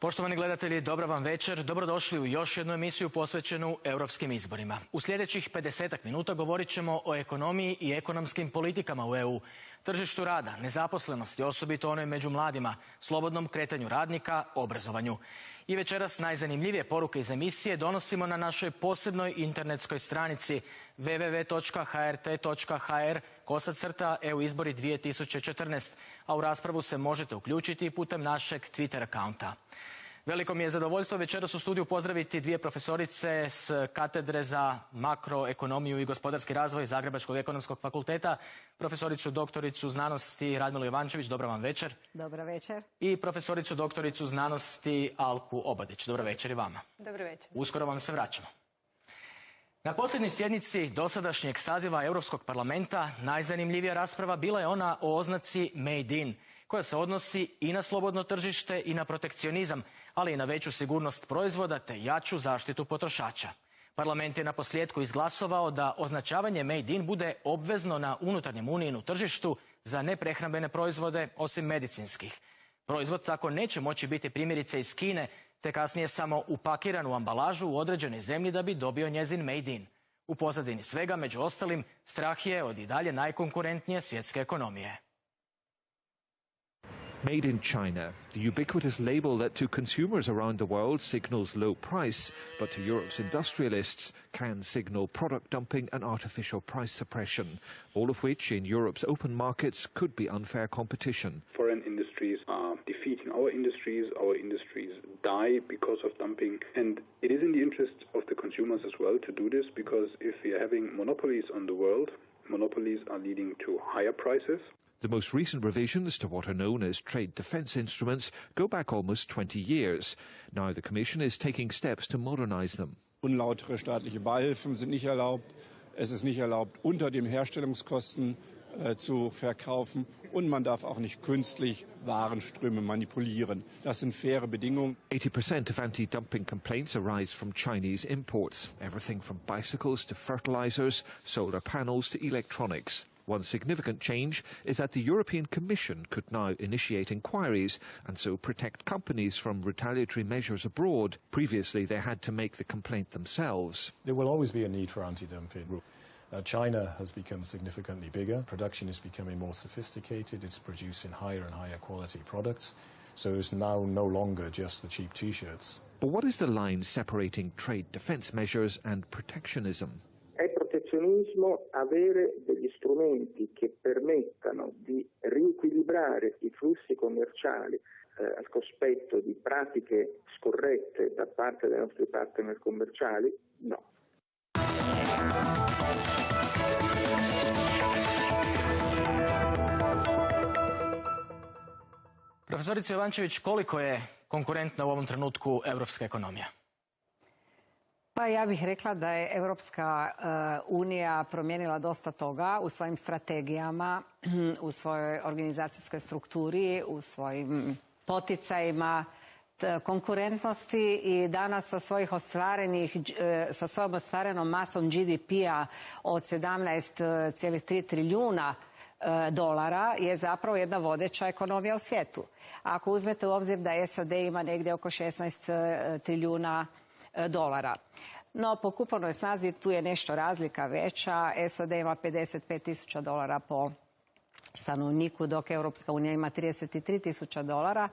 Poštovani gledatelji, dobra vam večer. Dobrodošli u još jednu emisiju posvećenu europskim izborima. U sljedećih 50 minuta govorit ćemo o ekonomiji i ekonomskim politikama u EU, tržištu rada, nezaposlenosti, osobito onoj među mladima, slobodnom kretanju radnika, obrazovanju. I večeras najzanimljivije poruke iz emisije donosimo na našoj posebnoj internetskoj stranici www.hrt.hr/EU izbori 2014, a u raspravu se možete uključiti putem našeg Twitter akaunta. Veliko mi je zadovoljstvo večeras u studiju pozdraviti dvije profesorice s katedre za makroekonomiju i gospodarski razvoj Zagrebačkog ekonomskog fakulteta, profesoricu doktoricu znanosti Radmilu Jovančević, dobra vam večer. Dobra večer. I profesoricu doktoricu znanosti Alku Obadić, dobra večer i vama. Dobro večer. Uskoro vam se vraćamo. Na posljednjoj sjednici dosadašnjeg saziva Europskog parlamenta najzanimljivija rasprava bila je ona o oznaci Made in, koja se odnosi i na slobodno tržište i na protekcionizam, ali i na veću sigurnost proizvoda te jaču zaštitu potrošača. Parlament je naposljetku izglasovao da označavanje Made in bude obvezno na unutarnjem unijinu tržištu za neprehrambene proizvode osim medicinskih. Proizvod tako neće moći biti primjerice iz Kine, te kasnije samo upakiran u ambalažu u određenoj zemlji da bi dobio njezin Made in. U pozadini svega, među ostalim, strah je od i dalje najkonkurentnije svjetske ekonomije. Made in China, the ubiquitous label that to consumers around the world signals low price, but to Europe's industrialists can signal product dumping and artificial price suppression, all of which in Europe's open markets could be unfair competition. Foreign industries are defeating our industries die because of dumping, and it is in the interest of the consumers as well to do this, because if we are having monopolies on the world, monopolies are leading to higher prices. The most recent revisions to what are known as trade defence instruments go back almost 20 years. Now the Commission is taking steps to modernise them. Unlautere staatliche Beihilfen sind nicht erlaubt. Es ist nicht erlaubt, unter den Herstellungskosten zu verkaufen. Und man darf auch nicht künstlich Warenströme manipulieren. Das sind faire Bedingungen. 80% of anti-dumping complaints arise from Chinese imports. Everything from bicycles to fertilisers, solar panels to electronics. One significant change is that the European Commission could now initiate inquiries and so protect companies from retaliatory measures abroad. Previously, they had to make the complaint themselves. There will always be a need for anti-dumping. China has become significantly bigger. Production is becoming more sophisticated. It's producing higher and higher quality products. So it's now no longer just the cheap T-shirts. But what is the line separating trade defence measures and protectionism? È protezionismo avere degli strumenti che permettano di riequilibrare i flussi commerciali al cospetto di pratiche scorrette da parte dei nostri partner commerciali? No. Profesorice Jovančević, koliko je konkurentna u ovom trenutku europska ekonomija? Pa ja bih rekla da je Europska unija promijenila dosta toga u svojim strategijama, u svojoj organizacijskoj strukturi, u svojim poticajima konkurentnosti i danas sa svojom ostvarenom masom GDP-a od 17,3 trilijuna dolara je zapravo jedna vodeća ekonomija u svijetu. Ako uzmete u obzir da SAD ima negdje oko 16 trilijuna dolara. No, po kupovnoj snazi tu je nešto razlika veća. SAD ima 55.000 dolara po stanovniku, dok Europska unija ima 33.000 dolara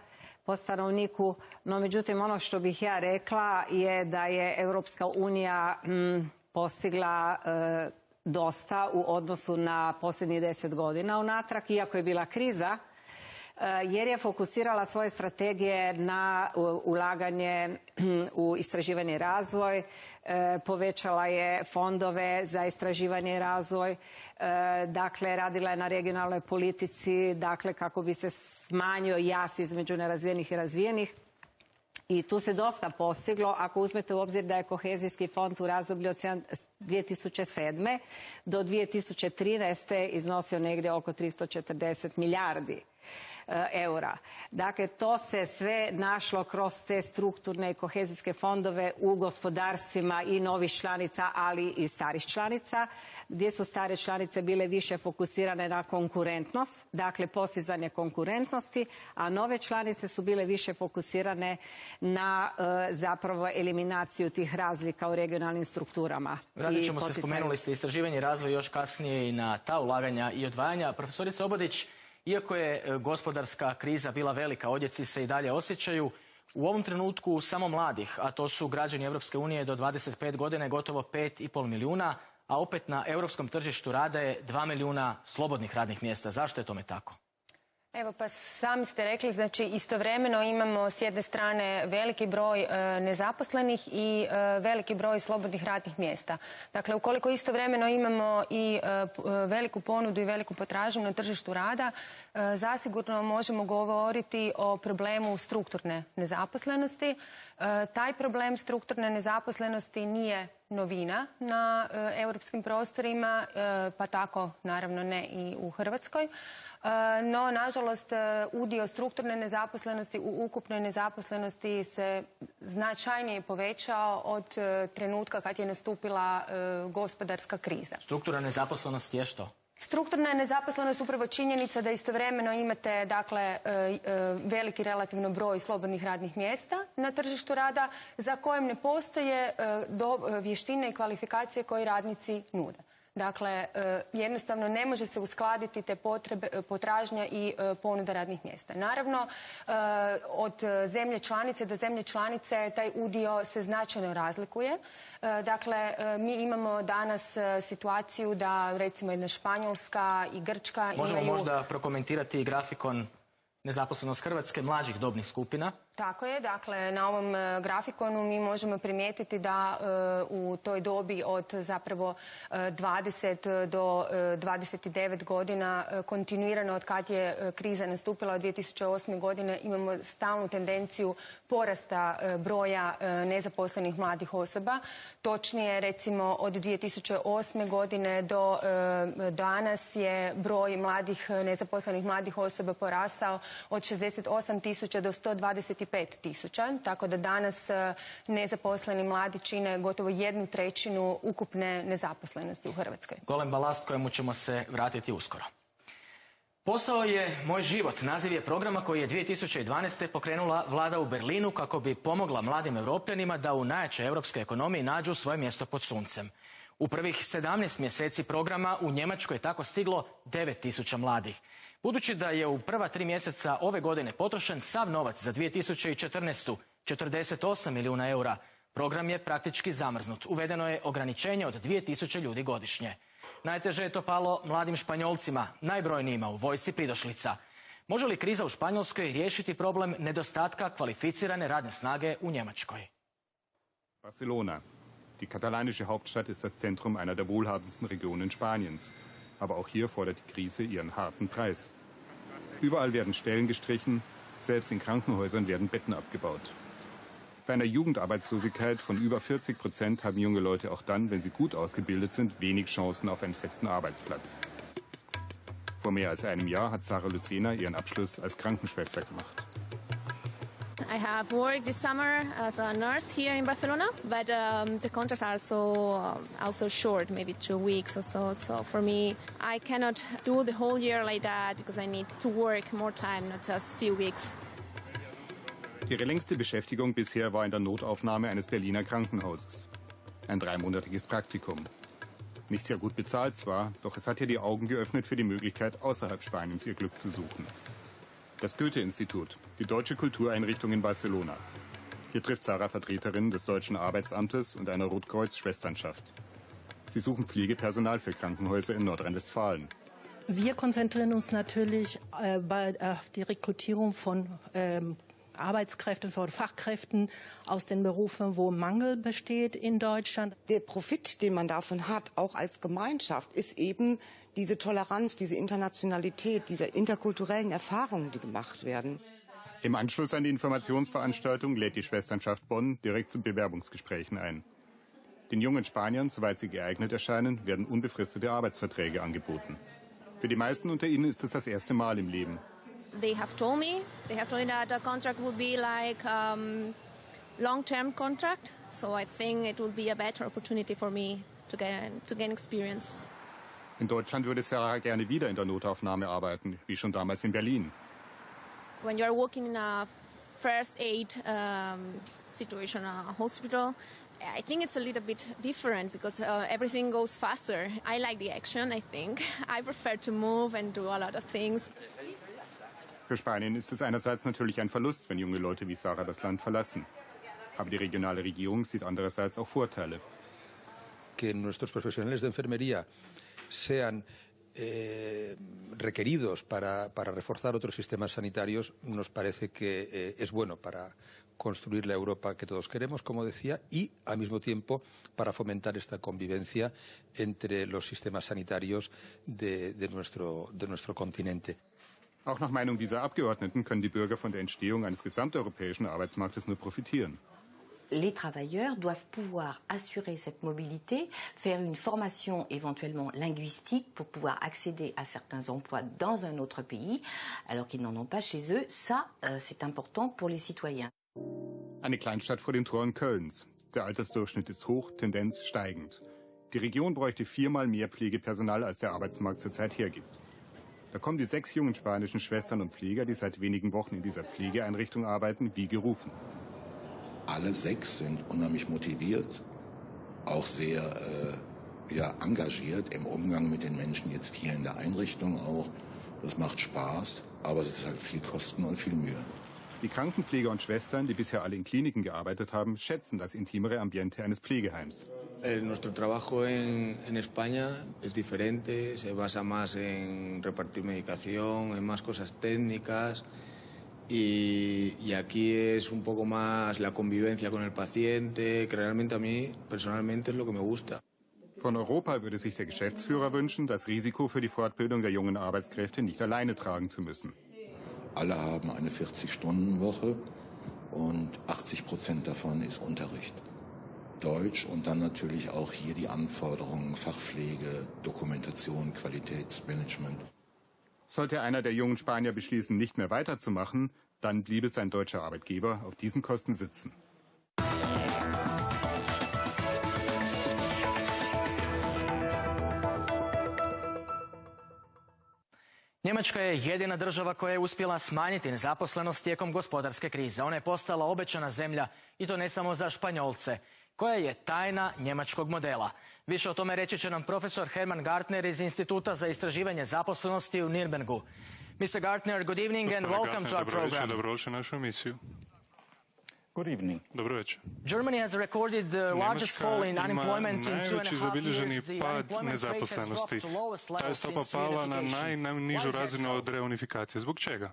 po stanovniku. No, međutim, ono što bih ja rekla je da je Europska unija postigla dosta u odnosu na posljednjih 10 godina unatrag, iako je bila kriza, jer je fokusirala svoje strategije na ulaganje u istraživanje i razvoj, povećala je fondove za istraživanje i razvoj, dakle radila je na regionalnoj politici, dakle kako bi se smanjio jaz između nerazvijenih i razvijenih. I tu se dosta postiglo ako uzmete u obzir da je kohezijski fond u razdoblju od 2007. do 2013. iznosio negdje oko 340 milijardi eura. Dakle, to se sve našlo kroz te strukturne i kohezijske fondove u gospodarstvima i novih članica, ali i starih članica, gdje su stare članice bile više fokusirane na konkurentnost, dakle postizanje konkurentnosti, a nove članice su bile više fokusirane na zapravo eliminaciju tih razlika u regionalnim strukturama. Vratit ćemo se, spomenuli ste istraživanje i razvoj još kasnije i na ta ulaganja i odvajanja. Profesorica Obadić, iako je gospodarska kriza bila velika, odjeci se i dalje osjećaju. U ovom trenutku samo mladih, a to su građani Europske unije do 25 godina, je gotovo 5,5 milijuna, a opet na europskom tržištu rada je 2 milijuna slobodnih radnih mjesta. Zašto je tome tako? Evo, pa sami ste rekli, znači istovremeno imamo s jedne strane veliki broj nezaposlenih i veliki broj slobodnih radnih mjesta. Dakle, ukoliko istovremeno imamo i veliku ponudu i veliku potražnju na tržištu rada, zasigurno možemo govoriti o problemu strukturne nezaposlenosti. Taj problem strukturne nezaposlenosti nije novina na europskim prostorima, pa tako naravno ne i u Hrvatskoj. No, nažalost, udio strukturne nezaposlenosti u ukupnoj nezaposlenosti se značajnije povećao od trenutka kad je nastupila gospodarska kriza. Strukturna nezaposlenost je što? Strukturna nezaposlenost je upravo činjenica da istovremeno imate, dakle, veliki relativno broj slobodnih radnih mjesta na tržištu rada za kojem ne postoje vještine i kvalifikacije koje radnici nude. Dakle, jednostavno ne može se uskladiti te potražnja i ponuda radnih mjesta. Naravno, od zemlje članice do zemlje članice taj udio se značajno razlikuje. Dakle, mi imamo danas situaciju da recimo jedna Španjolska i Grčka imaju... Možemo možda prokomentirati grafikon nezaposlenost Hrvatske mlađih dobnih skupina? Tako je, dakle na ovom grafikonu mi možemo primijetiti da u toj dobi od zapravo 20 do 29 godina kontinuirano od kad je kriza nastupila od 2008. godine imamo stalnu tendenciju porasta broja nezaposlenih mladih osoba. Točnije, recimo od 2008. godine do danas je broj nezaposlenih mladih osoba porasao od 68.000 do 125.000, tako da danas nezaposleni mladi čine gotovo 1/3 ukupne nezaposlenosti u Hrvatskoj. Golem balast kojemu ćemo se vratiti uskoro. Posao je moj život. Naziv je programa koji je 2012. pokrenula vlada u Berlinu kako bi pomogla mladim Europljanima da u najjačoj europskoj ekonomiji nađu svoje mjesto pod suncem. U prvih 17 mjeseci programa u Njemačkoj je tako stiglo 9.000 mladih. Budući da je u prva 3 mjeseca ove godine potrošen sav novac za 2014. 48 milijuna eura, program je praktički zamrznut. Uvedeno je ograničenje od 2.000 ljudi godišnje. Najteže je to palo mladim Španjolcima, najbrojnijima u vojsci pridošlica. Može li kriza u Španjolskoj riješiti problem nedostatka kvalificirane radne snage u Njemačkoj? Barcelona. Die katalanische Hauptstadt ist das Zentrum einer der wohlhabendsten Regionen Spaniens. Aber auch hier fordert die Krise ihren harten Preis. Überall werden Stellen gestrichen, selbst in Krankenhäusern werden Betten abgebaut. Bei einer Jugendarbeitslosigkeit von über 40% haben junge Leute auch dann, wenn sie gut ausgebildet sind, wenig Chancen auf einen festen Arbeitsplatz. Vor mehr als einem Jahr hat Sara Lucena ihren Abschluss als Krankenschwester gemacht. I have worked this summer as a nurse here in Barcelona, but the contracts are also short, maybe 2 weeks or so. So for me, I cannot do the whole year like that because I need to work more time, not just few weeks. Ihre längste Beschäftigung bisher war in der Notaufnahme eines Berliner Krankenhauses. Ein 3-monatiges Praktikum. Nicht sehr gut bezahlt zwar, doch es hat ihr die Augen geöffnet für die Möglichkeit, außerhalb Spaniens ihr Glück zu suchen. Das Goethe-Institut, die deutsche Kultureinrichtung in Barcelona. Hier trifft Sarah Vertreterinnen des Deutschen Arbeitsamtes und einer Rotkreuz-Schwesternschaft. Sie suchen Pflegepersonal für Krankenhäuser in Nordrhein-Westfalen. Wir konzentrieren uns natürlich auf die Rekrutierung von Arbeitskräften, von Fachkräften aus den Berufen, wo Mangel besteht in Deutschland. Der Profit, den man davon hat, auch als Gemeinschaft, ist eben diese Toleranz, diese Internationalität, diese interkulturellen Erfahrungen, die gemacht werden. Im Anschluss an die Informationsveranstaltung lädt die Schwesternschaft Bonn direkt zu Bewerbungsgesprächen ein. Den jungen Spaniern, soweit sie geeignet erscheinen, werden unbefristete Arbeitsverträge angeboten. Für die meisten unter ihnen ist es das erste Mal im Leben. They have told me that the contract will be like long-term contract, so I think it will be a better opportunity for me to gain experience. In Deutschland würde Sarah gerne wieder in der Notaufnahme arbeiten, wie schon damals in Berlin. When you are working in a first aid situation, a hospital, I think it's a little bit different because everything goes faster. I like the action, I think. I prefer to move and do a lot of things. Für Spanien ist es einerseits natürlich ein Verlust, wenn junge Leute wie Sarah das Land verlassen. Aber die regionale Regierung sieht andererseits auch Vorteile. Que nuestros profesionales de enfermería sean requeridos para reforzar otros sistemas sanitarios nos parece que es bueno para construir la Europa que todos queremos, como decía, y al mismo tiempo para fomentar esta convivencia entre los sistemas sanitarios de nuestro continente. Auch nach Meinung dieser Abgeordneten können die Bürger von der Entstehung eines gesamteuropäischen Arbeitsmarktes nur profitieren. Les travailleurs doivent pouvoir assurer cette mobilité, faire une formation éventuellement linguistique pour pouvoir accéder à certains emplois dans un autre pays, alors qu'ils n'en ont pas chez eux. Ça, c'est important pour les citoyens. Eine Kleinstadt vor den Toren Kölns. Der Altersdurchschnitt ist hoch, Tendenz steigend. Die Region bräuchte 4-mal mehr Pflegepersonal, als der Arbeitsmarkt zurzeit hergibt. Da kommen die 6 jungen spanischen Schwestern und Pfleger, die seit wenigen Wochen in dieser Pflegeeinrichtung arbeiten, wie gerufen. Alle 6 sind unheimlich motiviert, auch sehr engagiert im Umgang mit den Menschen jetzt hier in der Einrichtung auch. Das macht Spaß, aber es ist halt viel Kosten und viel Mühe. Die Krankenpfleger und Schwestern, die bisher alle in Kliniken gearbeitet haben, schätzen das intimere Ambiente eines Pflegeheims. Nuestro trabajo en España es diferente, se basa más en repartir medicación, en más cosas técnicas. Y aquí es un poco más la convivencia con el paciente, que realmente a mí personalmente es lo que me gusta. Von Europa würde sich der Geschäftsführer wünschen, das Risiko für die Fortbildung der jungen Arbeitskräfte nicht alleine tragen zu müssen. Alle haben eine 40-Stunden-Woche und 80% davon ist Unterricht. Deutsch und dann natürlich auch hier die Anforderungen, Fachpflege, Dokumentation, Qualitätsmanagement. Sollte einer der jungen Spanier beschließen, nicht mehr weiterzumachen, dann bliebe sein deutscher Arbeitgeber auf diesen Kosten sitzen. Njemačka je jedina država koja je uspjela smanjiti nezaposlenost tijekom gospodarske krize. Ona je postala obećana zemlja, i to ne samo za Španjolce. Koja je tajna njemačkog modela? Više o tome reći će nam profesor Hermann Gartner iz Instituta za istraživanje zaposlenosti u Nürnbergu. Mr. Gartner, good evening and welcome to our program. Dobrodošli u našu emisiju. Good evening. Dobro večer. Germany has recorded the largest fall in unemployment in 2.5 years. Najveći zabilježeni pad nezaposlenosti. Ta je stopa pala na najnižu razinu od reunifikacije. Zbog čega?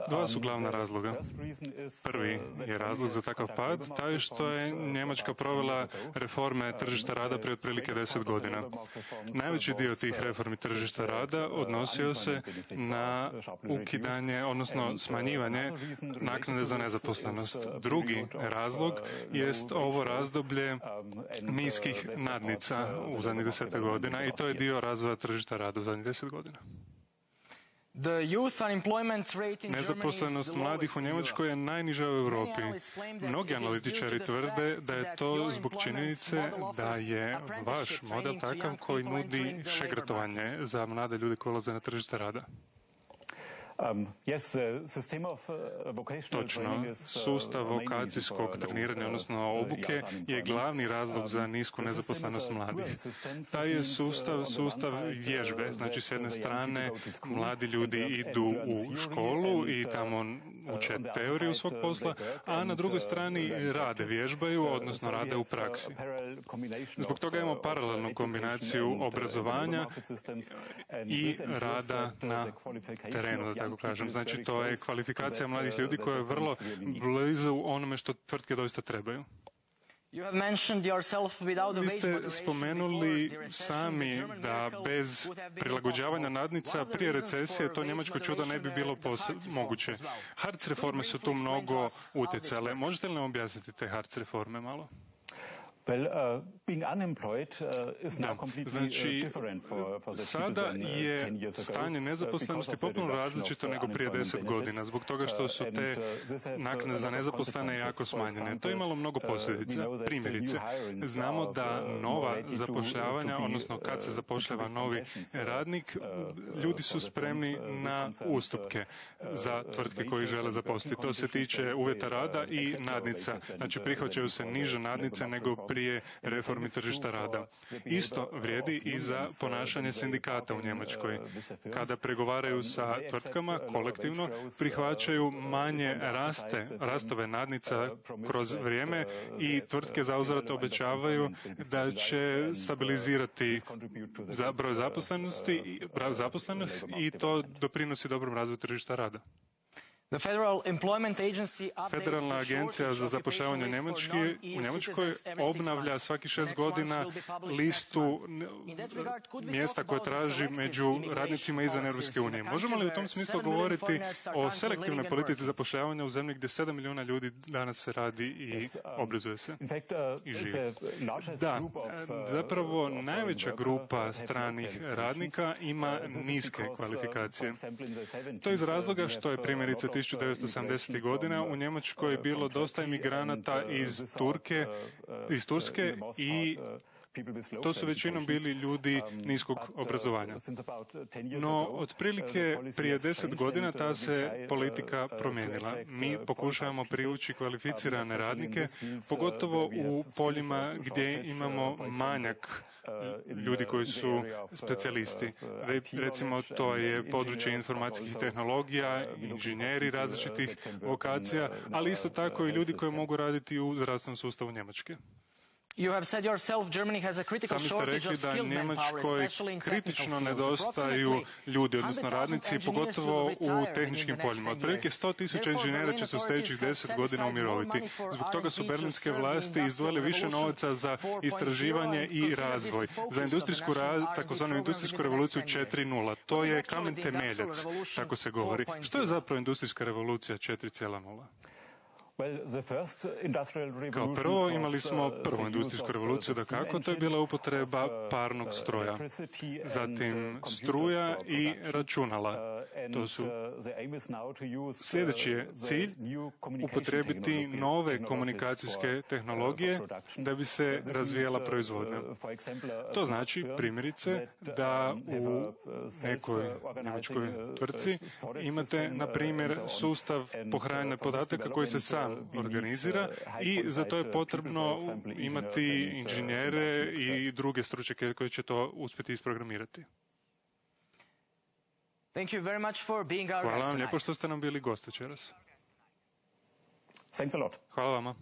Dva su glavna razloga. Prvi je razlog za takav pad, taj što je Njemačka provela reforme tržišta rada prije otprilike 10 godina. Najveći dio tih reformi tržišta rada odnosio se na ukidanje, odnosno smanjivanje naknade za nezaposlenost. Drugi razlog jest ovo razdoblje niskih nadnica u zadnjih 10 godina i to je dio razvoja tržišta rada u zadnjih 10 godina. Nezaposlenost mladih u Njemačkoj je najniža u Europi. Mnogi analitičari tvrde da je to zbog činjenice da je vaš model takav koji nudi šegratovanje za mlade ljude koji ulaze na tržište rada. Točno, sustav vokacijskog treniranja, odnosno obuke, je glavni razlog za nisku nezaposlenost mladih. Taj je sustav vježbe, znači s jedne strane mladi ljudi idu u školu i tamo uče teoriju svog posla, a na drugoj strani rade, vježbaju, odnosno rade u praksi. Zbog toga imamo paralelnu kombinaciju obrazovanja i rada na terenu, da tako kažem. Znači, to je kvalifikacija mladih ljudi koja je vrlo blizu onome što tvrtke doista trebaju. Vi ste spomenuli sami da bez prilagođavanja nadnica prije recesije to njemačko čudo ne bi bilo moguće. Hartz reforme su tu mnogo utjecale. Možete li nam objasniti te Hartz reforme malo? Znači, sada je stanje nezaposlenosti potpuno različito nego prije 10 godina, zbog toga što su te naknade za nezaposlene jako smanjene. To je imalo mnogo posljedica. Primjerice, znamo da nova zapošljavanja, odnosno kad se zapošljava novi radnik, ljudi su spremni na ustupke za tvrtke koji žele zaposliti. To se tiče uvjeta rada i nadnica. Znači, prihvaćaju se niže nadnice nego prije reformi tržišta rada. Isto vrijedi i za ponašanje sindikata u Njemačkoj. Kada pregovaraju sa tvrtkama kolektivno, prihvaćaju manje rastove nadnica kroz vrijeme i tvrtke zauzvrat obećavaju da će stabilizirati broj zaposlenosti i to doprinosi dobrom razvoju tržišta rada. Federalna agencija za zapošljavanje u Njemačkoj obnavlja svaki 6 godina listu mjesta koje traži među radnicima izvan Europske unije. Možemo li u tom smislu govoriti o selektivnoj politici zapošljavanja u zemlji gdje 7 milijuna ljudi danas se radi i obrazuje se i živi? Da, zapravo najveća grupa stranih radnika ima niske kvalifikacije. To je iz razloga što je primjerice 1970. godina u Njemačkoj bilo dosta imigranata iz Turske i to su većinom bili ljudi niskog obrazovanja. No, otprilike prije 10 godina ta se politika promijenila. Mi pokušavamo privući kvalificirane radnike, pogotovo u poljima gdje imamo manjak ljudi koji su specijalisti. Recimo, to je područje informacijskih tehnologija, inženjeri različitih vokacija, ali isto tako i ljudi koji mogu raditi u zdravstvenom sustavu Njemačke. Sami ste rekli da Njemačkoj kritično nedostaju ljudi, odnosno radnici, pogotovo u tehničkim poljima. Otprilike 100.000 inženjera će se u sljedećih 10 godina umiroviti. Zbog toga su berlinske vlasti izdvojile više novaca za istraživanje i razvoj, za takozvanu industrijsku revoluciju 4.0. To je kamen temeljac, tako se govori. Što je zapravo industrijska revolucija 4.0? Kao prvo imali smo prvu industrijsku revoluciju, dakako, to je bila upotreba parnog stroja, zatim struja i računala. To su sljedeći je cilj upotrijebiti nove komunikacijske tehnologije da bi se razvijala proizvodnja. To znači, primjerice, da u nekoj njemačkoj tvrtci imate, na primjer, sustav pohranjanja podataka koji se sam organizira i za to je potrebno imati inženjere i druge stručnjake koji će to uspjeti isprogramirati. Hvala vam lijepo što ste nam bili gost večeras. Hvala vama.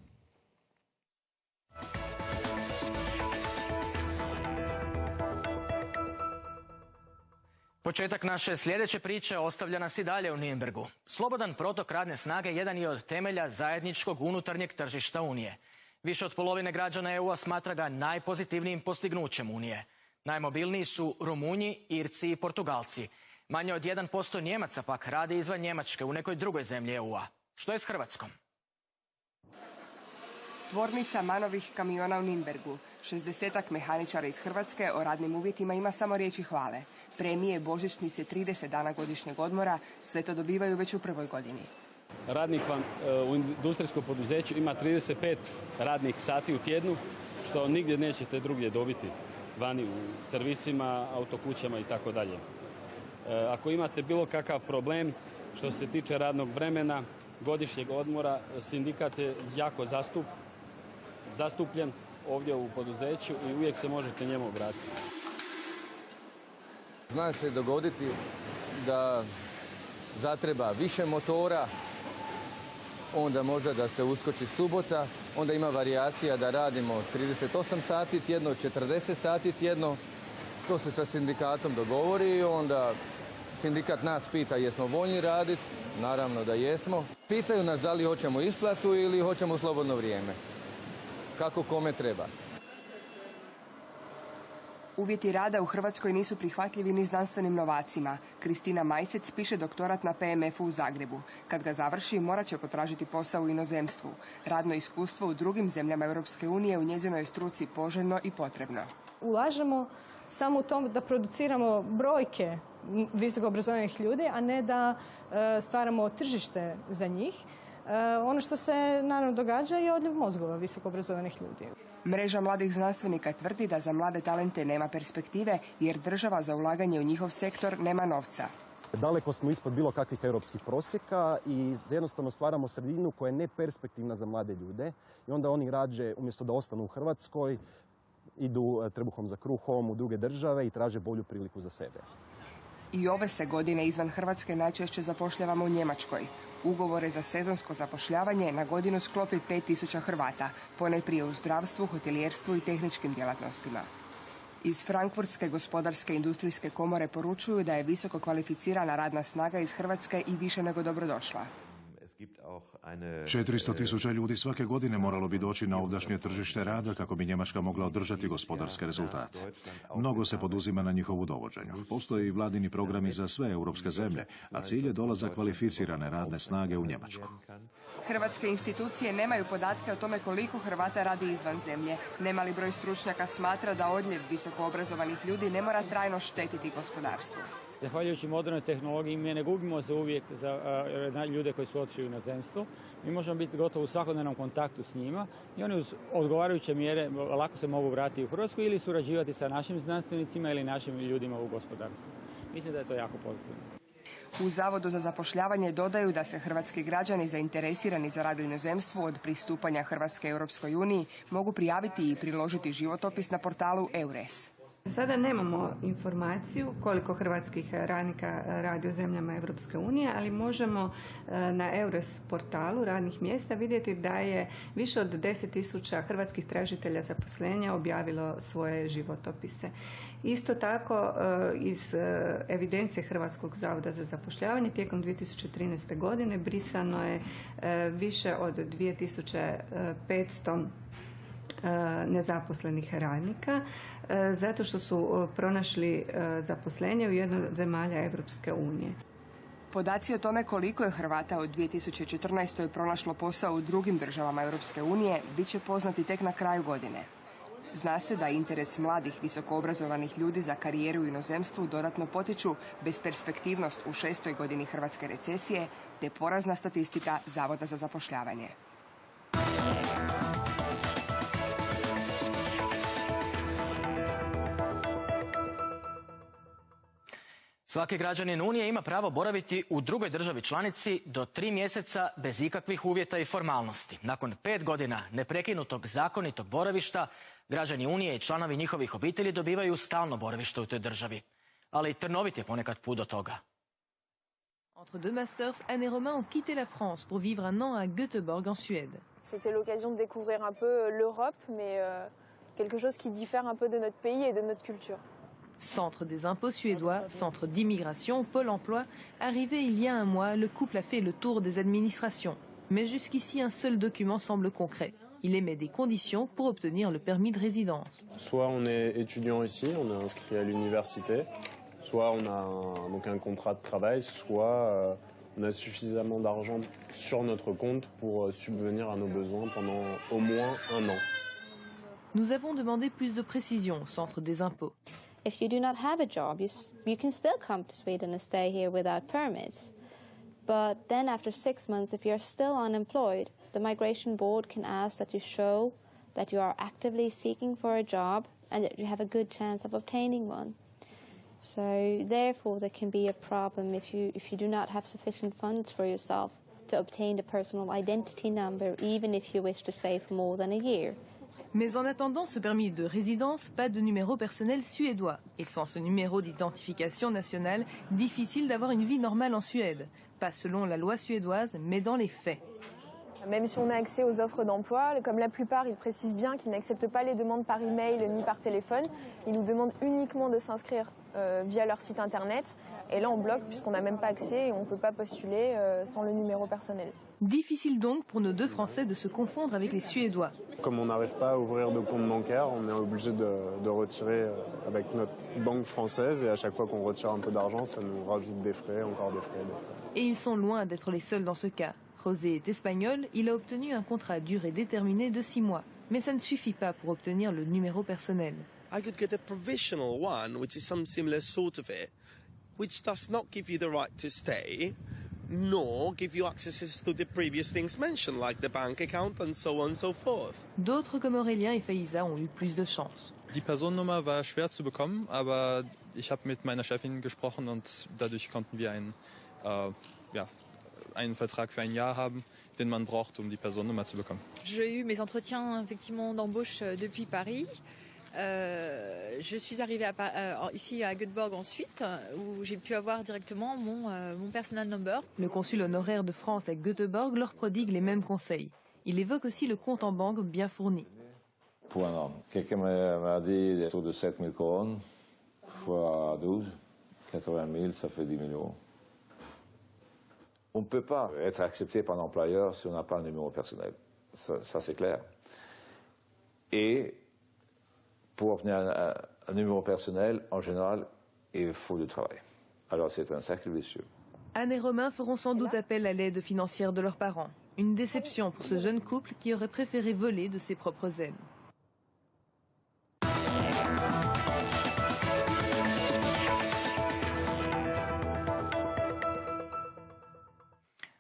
Početak naše sljedeće priče ostavlja nas i dalje u Nürnbergu. Slobodan protok radne snage jedan je od temelja zajedničkog unutarnjeg tržišta Unije. Više od polovine građana EU-a smatra ga najpozitivnijim postignućem Unije. Najmobilniji su Rumunji, Irci i Portugalci. Manje od 1% Njemaca pak radi izvan Njemačke u nekoj drugoj zemlji EU-a. Što je s Hrvatskom? Tvornica Manovih kamiona u Nürnbergu. 60-ak mehaničara iz Hrvatske o radnim uvjetima ima samo riječi hvale. Premije, božićnice, 30 dana godišnjeg odmora, sve to dobivaju već u prvoj godini. Radnik vam u industrijskom poduzeću ima 35 radnih sati u tjednu, što nigdje nećete drugdje dobiti, vani u servisima, autokućama i tako dalje. Ako imate bilo kakav problem što se tiče radnog vremena, godišnjeg odmora, sindikat je jako zastupljen ovdje u poduzeću i uvijek se možete njemu obratiti. Zna se dogoditi da zatreba više motora, onda možda da se uskoči subota, onda ima varijacija da radimo 38 sati tjedno, 40 sati tjedno. To se sa sindikatom dogovori i onda sindikat nas pita jesmo voljni raditi, naravno da jesmo. Pitaju nas da li hoćemo isplatu ili hoćemo slobodno vrijeme. Kako kome treba. Uvjeti rada u Hrvatskoj nisu prihvatljivi ni znanstvenim novacima. Kristina Majsec piše doktorat na PMF-u u Zagrebu. Kad ga završi, morat će potražiti posao u inozemstvu. Radno iskustvo u drugim zemljama Europske unije u njezinoj struci poželjno i potrebno. Ulažemo samo u tom da produciramo brojke visoko obrazovanih ljudi, a ne da stvaramo tržište za njih. Ono što se naravno događa je odljev mozgova visoko obrazovanih ljudi. Mreža mladih znanstvenika tvrdi da za mlade talente nema perspektive jer država za ulaganje u njihov sektor nema novca. Daleko smo ispod bilo kakvih europskih prosjeka i jednostavno stvaramo sredinu koja je neperspektivna za mlade ljude i onda oni rađe, umjesto da ostanu u Hrvatskoj, idu trbuhom za kruhom u druge države i traže bolju priliku za sebe. I ove se godine izvan Hrvatske najčešće zapošljavamo u Njemačkoj. Ugovore za sezonsko zapošljavanje na godinu sklopi 5000 Hrvata, ponajprije u zdravstvu, hotelijerstvu i tehničkim djelatnostima. Iz Frankfurtske gospodarske industrijske komore poručuju da je visoko kvalificirana radna snaga iz Hrvatske i više nego dobrodošla. 400.000 ljudi svake godine moralo bi doći na ovdašnje tržište rada kako bi Njemačka mogla održati gospodarske rezultate. Mnogo se poduzima na njihovu dovođenju. Postoje i vladini programi za sve europske zemlje, a cilj je dolazak kvalificirane radne snage u Njemačku. Hrvatske institucije nemaju podatke o tome koliko Hrvata radi izvan zemlje. Nemali broj stručnjaka smatra da odljev visoko obrazovanih ljudi ne mora trajno štetiti gospodarstvu. Zahvaljujući modernoj tehnologiji mi ne gubimo za uvijek za ljude koji su otišli u inozemstvo. Mi možemo biti gotovo u svakodnevnom kontaktu s njima i oni uz odgovarajuće mjere lako se mogu vratiti u Hrvatsku ili surađivati sa našim znanstvenicima ili našim ljudima u gospodarstvu. Mislim da je to jako pozitivno. U Zavodu za zapošljavanje dodaju da se hrvatski građani zainteresirani za rad u inozemstvu od pristupanja Hrvatske Europskoj uniji mogu prijaviti i priložiti životopis na portalu EURES. Sada nemamo informaciju koliko hrvatskih radnika radi u zemljama Europske unije, ali možemo na EURES portalu radnih mjesta vidjeti da je više od 10.000 hrvatskih tražitelja zaposlenja objavilo svoje životopise. Isto tako iz evidencije Hrvatskog zavoda za zapošljavanje tijekom 2013. godine brisano je više od 2500 nezaposlenih radnika zato što su pronašli zaposlenje u jednoj od zemalja Europske unije. Podaci o tome koliko je Hrvata u 2014. pronašlo posao u drugim državama Europske unije bit će poznati tek na kraju godine. Zna se da interes mladih visokoobrazovanih ljudi za karijeru u inozemstvu dodatno potiču besperspektivnost u 6. godini hrvatske recesije te porazna statistika Zavoda za zapošljavanje. Svaki građanin Unije ima pravo boraviti u drugoj državi članici do 3 mjeseca bez ikakvih uvjeta i formalnosti. Nakon 5 godina neprekinutog zakonitog boravišta, građani Unije i članovi njihovih obitelji dobivaju stalno boravište u toj državi. Ali trnovit je ponekad put do toga. Entre deux ma sœur, Anne et Romain ont quitté la France pour vivre un an à Göteborg en Suède. C'était l'occasion de découvrir un peu l'Europe, mais quelque chose qui diffère un peu de notre pays et de notre culture. Centre des impôts suédois, centre d'immigration, Pôle emploi. Arrivé il y a un mois, le couple a fait le tour des administrations. Mais jusqu'ici, un seul document semble concret. Il émet des conditions pour obtenir le permis de résidence. Soit on est étudiant ici, on est inscrit à l'université, soit on a un contrat de travail, soit on a suffisamment d'argent sur notre compte pour subvenir à nos besoins pendant au moins un an. Nous avons demandé plus de précisions au centre des impôts. If you do not have a job, you can still come to Sweden and stay here without permits. But then after 6 months, if you're still unemployed, the Migration Board can ask that you show that you are actively seeking for a job and that you have a good chance of obtaining one. So therefore, there can be a problem if you do not have sufficient funds for yourself to obtain the personal identity number, even if you wish to stay for more than a year. Mais en attendant ce permis de résidence, pas de numéro personnel suédois. Et sans ce numéro d'identification nationale, difficile d'avoir une vie normale en Suède. Pas selon la loi suédoise, mais dans les faits. Même si on a accès aux offres d'emploi, comme la plupart, ils précisent bien qu'ils n'acceptent pas les demandes par email ni par téléphone. Ils nous demandent uniquement de s'inscrire via leur site internet. Et là, on bloque puisqu'on n'a même pas accès et on ne peut pas postuler sans le numéro personnel. Difficile donc pour nos deux Français de se confondre avec les Suédois. Comme on n'arrive pas à ouvrir de compte bancaire, on est obligé de retirer avec notre banque française et à chaque fois qu'on retire un peu d'argent, ça nous rajoute des frais, encore des frais, des frais. Et ils sont loin d'être les seuls dans ce cas. José est espagnol, il a obtenu un contrat à durée déterminée de 6 mois. Mais ça ne suffit pas pour obtenir le numéro personnel. I could get a provisional one, which is some similar sort of it, which does not give you the right to stay, nor give you access to the previous things mentioned, like the bank account and so on and so forth. D'autres comme Aurélien et Faïza ont eu plus de chance. Die Personennummer war schwer zu bekommen, aber ich habe mit meiner Chefin gesprochen und dadurch konnten wir einen Vertrag für ein Jahr haben, den man braucht, die Personennummer zu bekommen. J'ai eu mes entretiens effectivement d'embauche depuis Paris. Je suis arrivée ici à Göteborg ensuite, où j'ai pu avoir directement mon personal number. Le consul honoraire de France à Göteborg leur prodigue les mêmes conseils. Il évoque aussi le compte en banque bien fourni. Pour un an, quelqu'un m'a dit autour de 7 000 couronnes, fois 12, 80 000, ça fait 10 000 €. On ne peut pas être accepté par l'employeur si on n'a pas un numéro personnel. Ça c'est clair. Et pour obtenir un numéro personnel, en général, il faut du travail. Alors c'est un cercle vicieux. Anne et Romain feront sans doute appel à l'aide financière de leurs parents. Une déception pour ce jeune couple qui aurait préféré voler de ses propres ailes.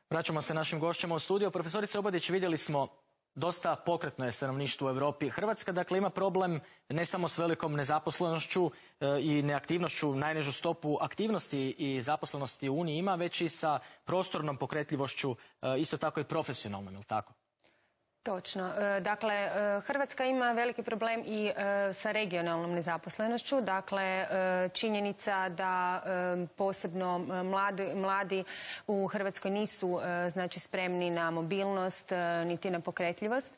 Vraćamo se našim gošćama u studiju. Profesorice Obadić, vidjeli smo dosta pokretno je stanovništvo u Europi. Hrvatska dakle ima problem ne samo s velikom nezaposlenošću i neaktivnošću, najnižu stopu aktivnosti i zaposlenosti u Uniji ima, već i sa prostornom pokretljivošću, isto tako i profesionalnom, je li tako? Točno. Dakle, Hrvatska ima veliki problem i sa regionalnom nezaposlenošću. Dakle, činjenica da posebno mladi u Hrvatskoj nisu znači, spremni na mobilnost niti na pokretljivost.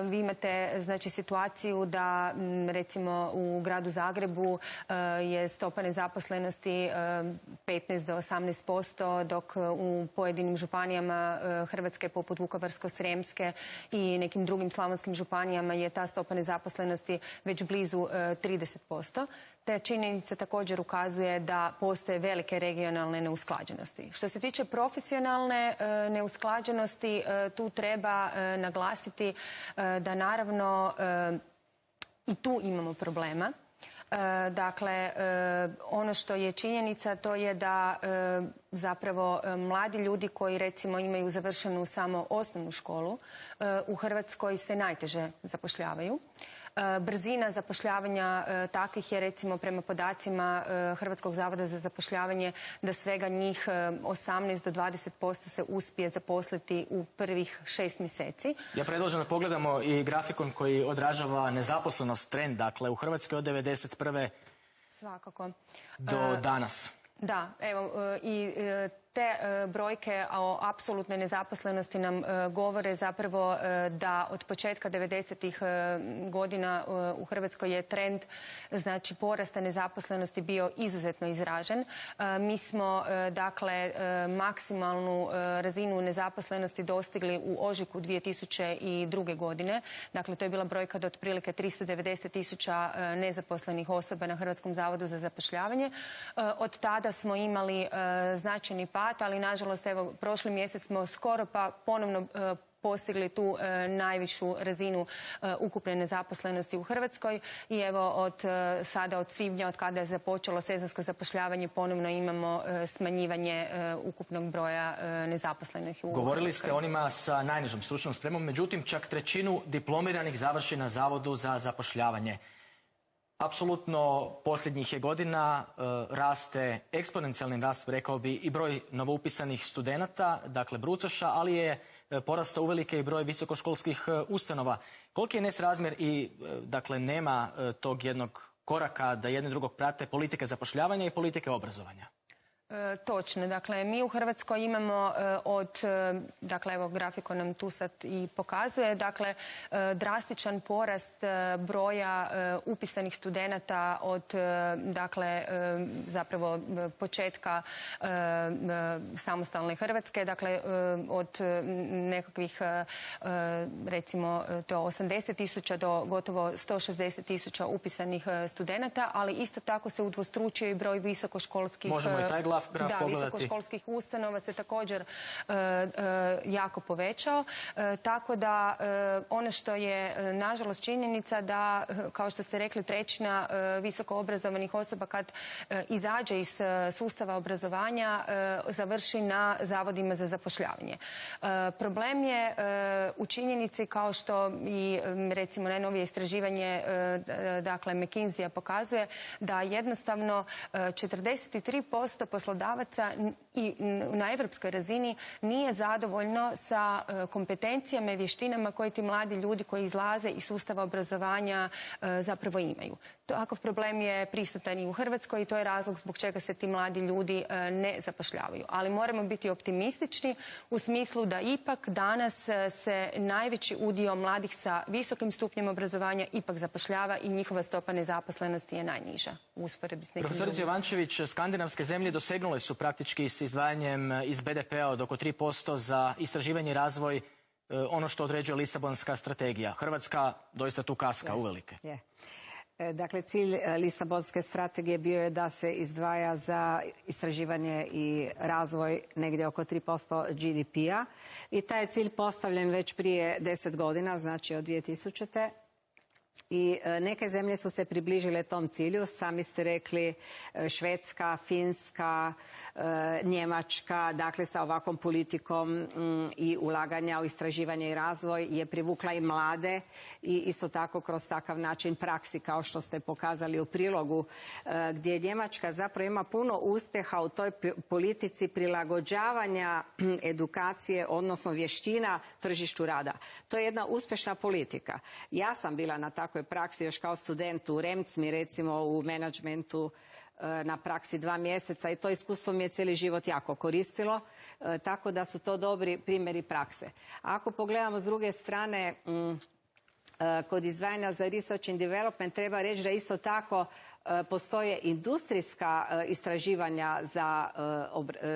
Vi imate znači, situaciju da recimo u gradu Zagrebu je stopa nezaposlenosti 15 do 18%, dok u pojedinim županijama Hrvatske poput Vukovarsko-srijemske i nekim drugim slavonskim županijama je ta stopa nezaposlenosti već blizu 30%. Te činjenica također ukazuje da postoje velike regionalne neusklađenosti. Što se tiče profesionalne neusklađenosti, tu treba naglasiti da naravno i tu imamo problema. Dakle, ono što je činjenica to je da zapravo mladi ljudi koji recimo imaju završenu samo osnovnu školu u Hrvatskoj se najteže zapošljavaju. Brzina zapošljavanja takvih je recimo prema podacima Hrvatskog zavoda za zapošljavanje da svega njih 18 do 20% se uspije zaposliti u prvih 6 mjeseci. Ja predlažem da pogledamo i grafikon koji odražava nezaposlenost trend, dakle u Hrvatskoj od 1991. Svakako. Do danas. Da, evo i te brojke o apsolutnoj nezaposlenosti nam govore zapravo da od početka 90-ih godina u Hrvatskoj je trend znači porasta nezaposlenosti bio izuzetno izražen. Mi smo dakle maksimalnu razinu nezaposlenosti dostigli u ožujku 2002. godine. Dakle, to je bila brojka od otprilike 390.000 nezaposlenih osoba na Hrvatskom zavodu za zapošljavanje. Od tada smo imali značajni pad, ali nažalost evo prošli mjesec smo skoro pa ponovno postigli tu najvišu razinu ukupne nezaposlenosti u Hrvatskoj i evo sada od svibnja od kada je započelo sezonsko zapošljavanje ponovno imamo smanjivanje ukupnog broja nezaposlenih u Hrvatskoj. Govorili ste onima sa najnižom stručnom spremom, međutim čak trećinu diplomiranih završi na Zavodu za zapošljavanje. Apsolutno posljednjih je godina raste eksponencijalnim rastom, rekao bi, i broj novoupisanih studenata, dakle brucoša, ali je porastao uvelike i broj visokoškolskih ustanova. Koliki je nesrazmjer i dakle nema tog jednog koraka da jedno drugog prate politike zapošljavanja i politike obrazovanja? Točno, dakle mi u Hrvatskoj imamo dakle evo grafikon nam tu sad i pokazuje, dakle drastičan porast broja upisanih studenata od dakle zapravo početka samostalne Hrvatske, dakle od nekakvih recimo to 80.000 do gotovo 160.000 upisanih studenata, ali isto tako se udvostručio i broj visokoškolskih visokoškolskih ustanova se također jako povećao. Tako da ono što je nažalost činjenica da, kao što ste rekli, trećina visoko obrazovanih osoba kad izađe iz sustava obrazovanja završi na zavodima za zapošljavanje. Problem je u činjenici, kao što i recimo najnovije istraživanje dakle McKinsey-a pokazuje, da jednostavno 43% poslodavaca i na evropskoj razini nije zadovoljno sa kompetencijama i vještinama koje ti mladi ljudi koji izlaze iz sustava obrazovanja zapravo imaju. Takav problem je prisutan i u Hrvatskoj i to je razlog zbog čega se ti mladi ljudi ne zapošljavaju. Ali moramo biti optimistični u smislu da ipak danas se najveći udio mladih sa visokim stupnjem obrazovanja ipak zapošljava i njihova stopa nezaposlenosti je najniža u usporedbi s nekim drugim. Profesorice Jovančević, skandinavske zemlje dosegnule su praktički s izdvajanjem iz BDP-a od oko 3% za istraživanje i razvoj, ono što određuje Lisabonska strategija. Hrvatska doista tu kaska uvelike. Dakle, cilj Lisabonske strategije bio je da se izdvaja za istraživanje i razvoj negdje oko 3% GDP-a i taj je cilj postavljen već prije 10 godina, znači od 2000. I neke zemlje su se približile tom cilju, sami ste rekli Švedska, Finska, Njemačka, dakle sa ovakvom politikom i ulaganja u istraživanje i razvoj je privukla i mlade i isto tako kroz takav način praksi kao što ste pokazali u prilogu, gdje Njemačka zapravo ima puno uspjeha u toj politici prilagođavanja edukacije, odnosno vještina tržištu rada. To je jedna uspješna politika. Ja sam bila na takvoj praksi još kao student u Remcmi, recimo u menadžmentu na praksi 2 mjeseca i to iskustvo mi je cijeli život jako koristilo, tako da su to dobri primjeri prakse. Ako pogledamo s druge strane, kod izdvajanja za research and development treba reći da isto tako postoje industrijska istraživanja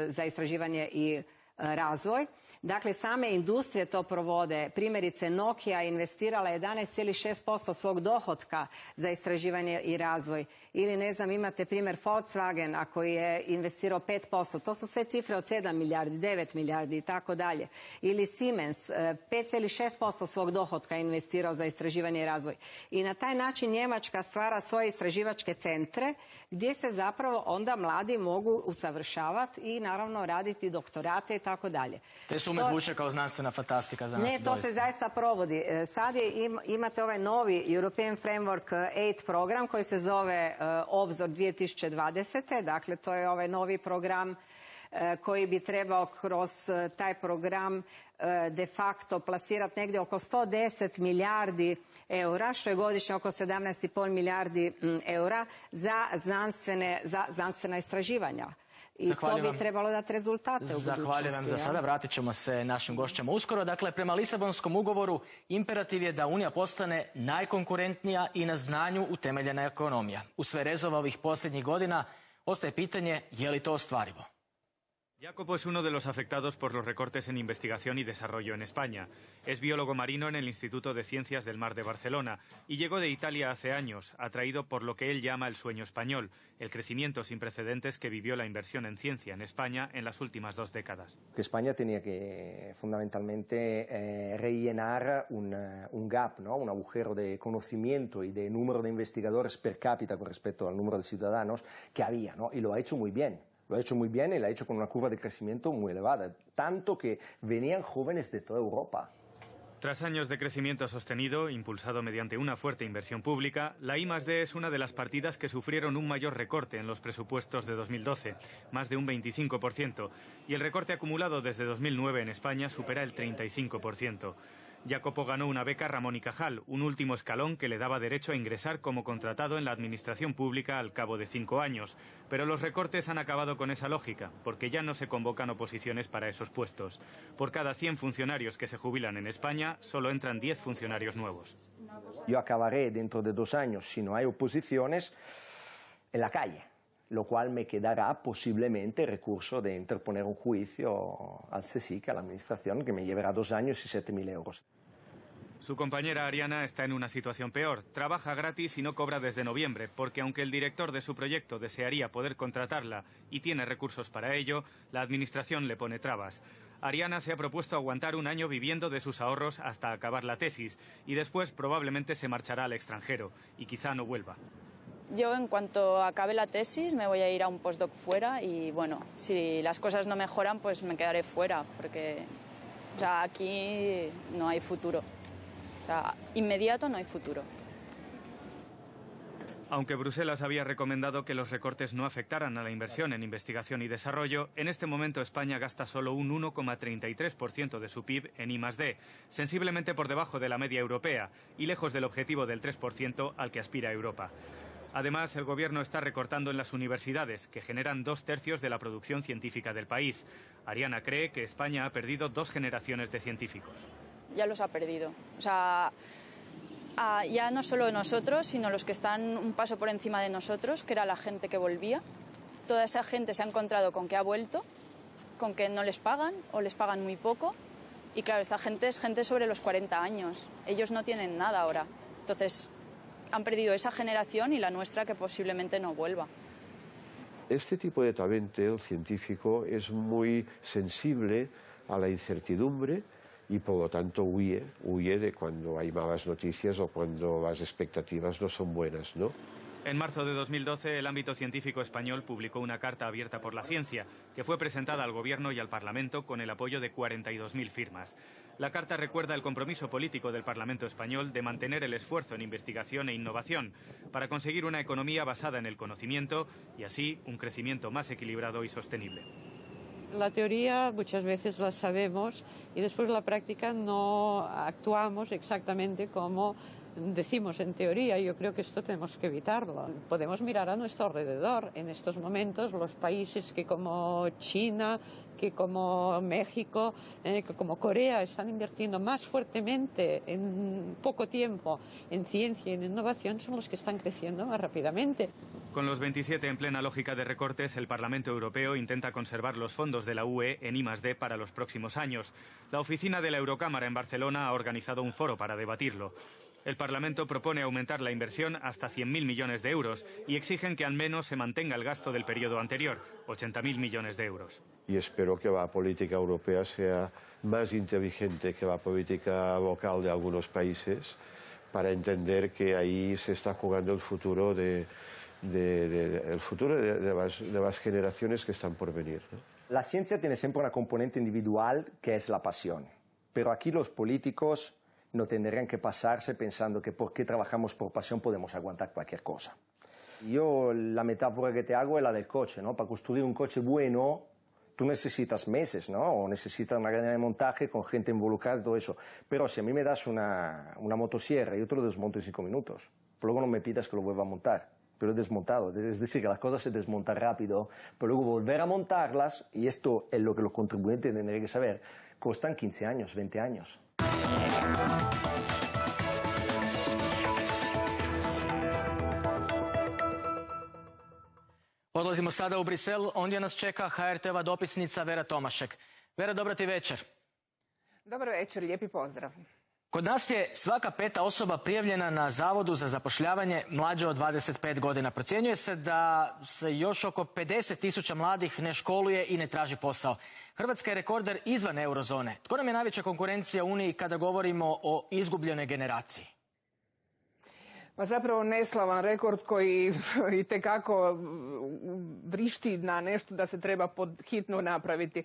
za istraživanje i razvoj. Dakle, same industrije to provode. Primjerice, Nokia je investirala 11,6% svog dohotka za istraživanje i razvoj. Ili, ne znam, imate primjer Volkswagena koji je investirao 5%. To su sve cifre od 7 milijardi, 9 milijardi i tako dalje. Ili Siemens, 5,6% svog dohotka je investirao za istraživanje i razvoj. I na taj način Njemačka stvara svoje istraživačke centre gdje se zapravo onda mladi mogu usavršavati i naravno raditi doktorate i tako dalje. Te sume zvuče kao znanstvena fantastika za nas. Ne, to se zaista provodi. Sad imate ovaj novi European Framework 8 program koji se zove Obzor 2020. Dakle, to je ovaj novi program koji bi trebao kroz taj program de facto plasirati negdje oko 110 milijardi eura, što je godišnje oko 17,5 milijardi eura za znanstvena istraživanja. I to bi trebalo dati rezultate u budućnosti. Zahvaljujem vam za sada. Vratit ćemo se našim gošćama uskoro. Dakle, prema Lisabonskom ugovoru imperativ je da Unija postane najkonkurentnija i na znanju utemeljena ekonomija. U sve rezova ovih posljednjih godina ostaje pitanje je li to ostvarivo. Jacopo es uno de los afectados por los recortes en investigación y desarrollo en España. Es biólogo marino en el Instituto de Ciencias del Mar de Barcelona y llegó de Italia hace años, atraído por lo que él llama el sueño español, el crecimiento sin precedentes que vivió la inversión en ciencia en España en las últimas 2 décadas. Que España tenía que fundamentalmente rellenar un gap, ¿no? Un agujero de conocimiento y de número de investigadores per cápita con respecto al número de ciudadanos que había, ¿no? Y lo ha hecho muy bien. Lo ha hecho muy bien y lo ha hecho con una curva de crecimiento muy elevada, tanto que venían jóvenes de toda Europa. Tras años de crecimiento sostenido, impulsado mediante una fuerte inversión pública, la I+D es una de las partidas que sufrieron un mayor recorte en los presupuestos de 2012, más de un 25%, y el recorte acumulado desde 2009 en España supera el 35%. Jacopo ganó una beca Ramón y Cajal, un último escalón que le daba derecho a ingresar como contratado en la administración pública al cabo de 5 años. Pero los recortes han acabado con esa lógica, porque ya no se convocan oposiciones para esos puestos. Por cada 100 funcionarios que se jubilan en España, solo entran 10 funcionarios nuevos. Yo acabaré dentro de 2 años, si no hay oposiciones, en la calle, lo cual me quedará posiblemente el recurso de interponer un juicio al CSIC, a la administración, que me llevará 2 años y 7.000 euros. Su compañera Ariana está en una situación peor. Trabaja gratis y no cobra desde noviembre, porque aunque el director de su proyecto desearía poder contratarla y tiene recursos para ello, la administración le pone trabas. Ariana se ha propuesto aguantar 1 año viviendo de sus ahorros hasta acabar la tesis y después probablemente se marchará al extranjero y quizá no vuelva. Yo, en cuanto acabe la tesis, me voy a ir a un postdoc fuera y, bueno, si las cosas no mejoran, pues me quedaré fuera, porque aquí no hay futuro. Inmediato no hay futuro. Aunque Bruselas había recomendado que los recortes no afectaran a la inversión en investigación y desarrollo, en este momento España gasta solo un 1,33% de su PIB en I+D, sensiblemente por debajo de la media europea y lejos del objetivo del 3% al que aspira Europa. Además, el Gobierno está recortando en las universidades, que generan 2/3 de la producción científica del país. Ariana cree que España ha perdido 2 generaciones de científicos. Ya los ha perdido. Ya no solo nosotros, sino los que están un paso por encima de nosotros, que era la gente que volvía. Toda esa gente se ha encontrado con que ha vuelto, con que no les pagan o les pagan muy poco. Y claro, esta gente es gente sobre los 40 años. Ellos no tienen nada ahora. Entonces, han perdido esa generación y la nuestra, que posiblemente no vuelva. Este tipo de talento, el científico, es muy sensible a la incertidumbre y por lo tanto huye de cuando hay malas noticias o cuando las expectativas no son buenas, ¿no? En marzo de 2012, el ámbito científico español publicó una carta abierta por la ciencia, que fue presentada al Gobierno y al Parlamento con el apoyo de 42.000 firmas. La carta recuerda el compromiso político del Parlamento español de mantener el esfuerzo en investigación e innovación para conseguir una economía basada en el conocimiento y así un crecimiento más equilibrado y sostenible. La teoría muchas veces la sabemos y después la práctica no actuamos exactamente como decimos en teoría. Yo creo que esto tenemos que evitarlo. Podemos mirar a nuestro alrededor. En estos momentos los países que como China, que como México, que como Corea están invirtiendo más fuertemente en poco tiempo en ciencia y en innovación son los que están creciendo más rápidamente. Con los 27 en plena lógica de recortes, el Parlamento Europeo intenta conservar los fondos de la UE en I+D para los próximos años. La oficina de la Eurocámara en Barcelona ha organizado un foro para debatirlo. El Parlamento propone aumentar la inversión hasta 100.000 millones de euros y exigen que al menos se mantenga el gasto del periodo anterior, 80.000 millones de euros. Y espero que la política europea sea más inteligente que la política local de algunos países para entender que ahí se está jugando el futuro de las generaciones que están por venir, ¿no? La ciencia tiene siempre una componente individual que es la pasión, pero aquí los políticos no tendrían que pasarse pensando que porque trabajamos por pasión podemos aguantar cualquier cosa. Yo la metáfora que te hago es la del coche, ¿no? Para construir un coche bueno tú necesitas meses, ¿no? O necesitas una cadena de montaje con gente involucrada y todo eso. Pero si a mí me das una motosierra y yo te lo desmonto en 5 minutos, pues luego no me pidas que lo vuelva a montar. Pero he desmontado, es decir, que las cosas se desmontan rápido, pero luego volver a montarlas, y esto es lo que los contribuyentes tendrían que saber, costan 15 años, 20 años. Odlazimo sada u Brisel, ondje nas čeka HRT-ova dopisnica Vera Tomašek. Vera, dobro ti večer. Dobro večer, lijepi pozdrav. Kod nas je svaka 5. osoba prijavljena na Zavodu za zapošljavanje mlađe od 25 godina. Procjenjuje se da se još oko 50.000 mladih ne školuje i ne traži posao. Hrvatska je rekorder izvan eurozone. Tko nam je najveća konkurencija u Uniji kada govorimo o izgubljenoj generaciji? Pa zapravo neslavan rekord koji itekako vrišti na nešto da se treba hitno napraviti.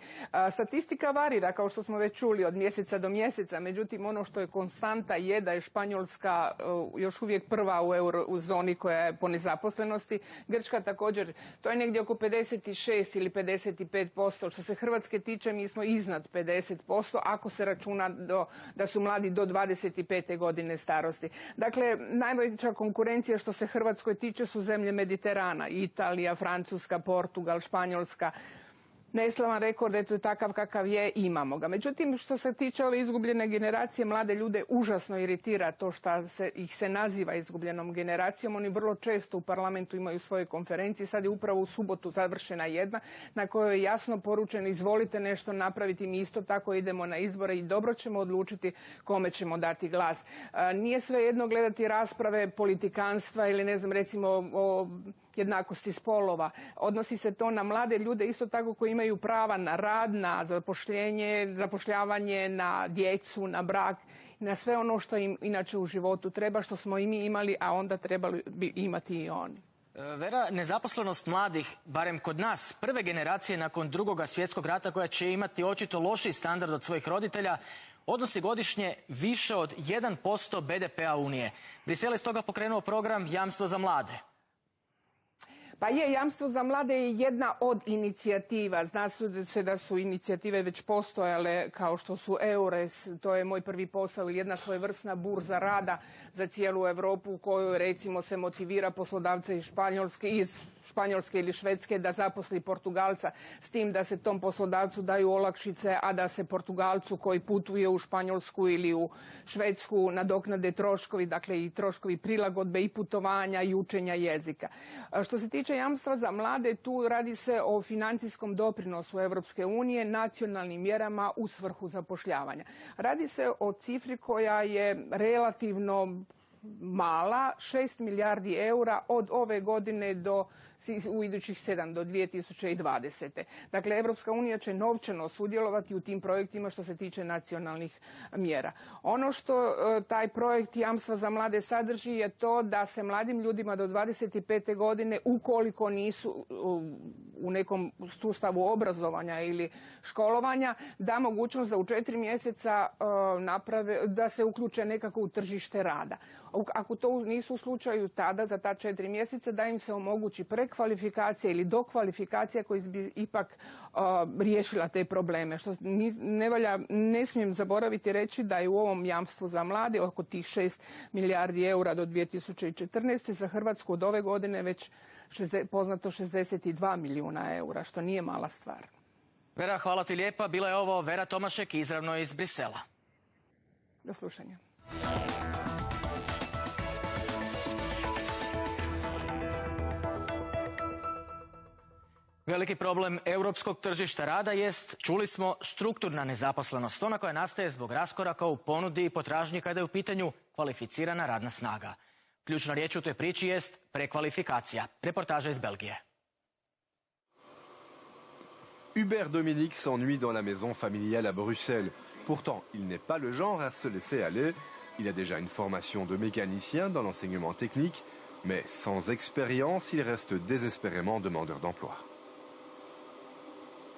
Statistika varira, kao što smo već čuli, od mjeseca do mjeseca. Međutim, ono što je konstanta je da je Španjolska još uvijek prva u eurozoni koja je po nezaposlenosti. Grčka također, to je negdje oko 56 ili 55%. Što se Hrvatske tiče, mi smo iznad 50%, ako se računa da su mladi do 25. godine starosti. Dakle, najveća konkurencija što se Hrvatskoj tiče su zemlje Mediterana, Italija, Francuska, Portugal, Španjolska. Neslavan rekord, eto takav kakav je, imamo ga. Međutim, što se tiče ove izgubljene generacije, mlade ljude užasno iritira to što ih se naziva izgubljenom generacijom. Oni vrlo često u parlamentu imaju svoje konferencije. Sad je upravo u subotu završena jedna na kojoj je jasno poručeno izvolite nešto napraviti, mi isto tako idemo na izbore i dobro ćemo odlučiti kome ćemo dati glas. Nije svejedno gledati rasprave politikanstva ili ne znam recimo o jednakosti spolova. Odnosi se to na mlade ljude isto tako koji imaju prava na rad, na zapošljavanje, na djecu, na brak, na sve ono što im inače u životu treba, što smo i mi imali, a onda trebali bi imati i oni. Vera, nezaposlenost mladih, barem kod nas, prve generacije nakon Drugog svjetskog rata koja će imati očito lošiji standard od svojih roditelja, odnosi godišnje više od 1% BDP-a Unije. Brisel je stoga pokrenuo program Jamstvo za mlade. Pa je, Jamstvo za mlade je jedna od inicijativa. Zna se da su inicijative već postojale kao što su EURES, to je moj prvi posao, ili jedna svojevrsna burza rada za cijelu Europu u kojoj recimo se motivira poslodavce iz Španjolske ili Švedske da zaposli Portugalca, s tim da se tom poslodavcu daju olakšice, a da se Portugalcu koji putuje u Španjolsku ili u Švedsku nadoknade troškovi, dakle i troškovi prilagodbe i putovanja i učenja jezika. Što se tiče jamstva za mlade, tu radi se o financijskom doprinosu Europske unije, nacionalnim mjerama u svrhu zapošljavanja. Radi se o cifri koja je relativno mala, 6 milijardi eura od ove godine u idućih 7 do 2020. Dakle, Europska unija će novčano sudjelovati u tim projektima što se tiče nacionalnih mjera. Ono što taj projekt Jamstva za mlade sadrži je to da se mladim ljudima do 25. godine, ukoliko nisu u nekom sustavu obrazovanja ili školovanja, da mogućnost da u 4 mjeseca da se uključe nekako u tržište rada. Ako to nisu u slučaju tada, za ta 4 mjeseca, da im se omogući prekvalifikacija ili dokvalifikacija koja bi ipak riješila te probleme. Što ne smijem zaboraviti reći da je u ovom jamstvu za mlade oko tih 6 milijardi eura do 2014. za Hrvatsku od ove godine već poznato 62 milijuna eura, što nije mala stvar. Vera, hvala ti lijepa. Bila je ovo Vera Tomašek izravno iz Brisela. Do slušanja. Veliki problem europskog tržišta rada jest, čuli smo, strukturna nezaposlenost, ona koja nastaje zbog raskoraka u ponudi i potražnji kada je u pitanju kvalificirana radna snaga. Ključna riječ u toj priči jest prekvalifikacija. Reportaža iz Belgije. Hubert Dominique s'ennuie dans la maison familiale à Bruxelles. Pourtant, il n'est pas le genre à se laisser aller. Il a déjà une formation de mécanicien dans l'enseignement technique, mais sans expérience, il reste désespérément demandeur d'emploi.